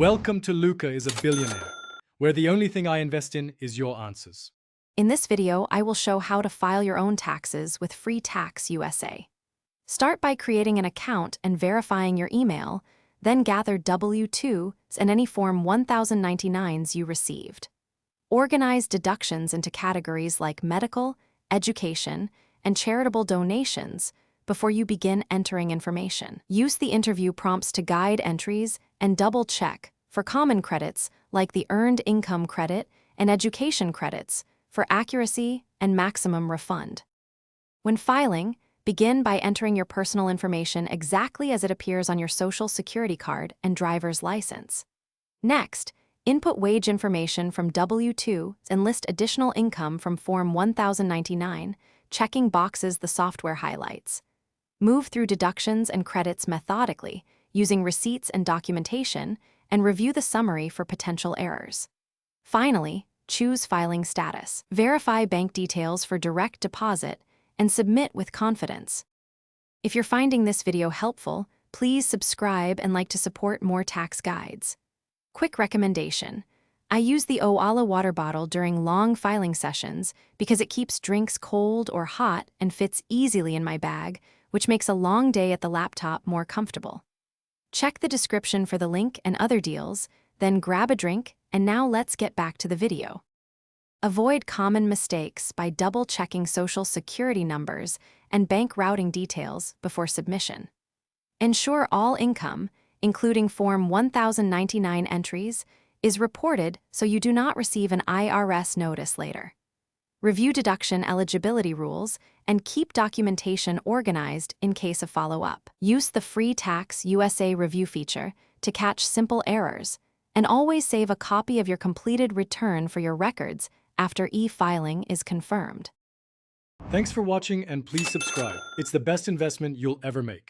Welcome to Luca is a Billionaire, where the only thing I invest in is your answers. In this video, I will show how to file your own taxes with FreeTaxUSA. Start by creating an account and verifying your email, then gather W-2s and any Form 1099s you received. Organize deductions into categories like medical, education, and charitable donations before you begin entering information. Use the interview prompts to guide entries and double-check for common credits like the Earned Income Credit and Education Credits for accuracy and maximum refund. When filing, begin by entering your personal information exactly as it appears on your Social Security card and driver's license. Next, input wage information from W-2 and list additional income from Form 1099, checking boxes the software highlights. Move through deductions and credits methodically, using receipts and documentation, and review the summary for potential errors. Finally, choose filing status. Verify bank details for direct deposit and submit with confidence. If you're finding this video helpful, please subscribe and like to support more tax guides. Quick recommendation. I use the Oala water bottle during long filing sessions because it keeps drinks cold or hot and fits easily in my bag, which makes a long day at the laptop more comfortable. Check the description for the link and other deals, then grab a drink, and now let's get back to the video. Avoid common mistakes by double-checking Social Security numbers and bank routing details before submission. Ensure all income, including Form 1099 entries, is reported so you do not receive an IRS notice later. Review deduction eligibility rules and keep documentation organized in case of follow-up. Use the FreeTaxUSA review feature to catch simple errors, and always save a copy of your completed return for your records after e-filing is confirmed. Thanks for watching and please subscribe. It's the best investment you'll ever make.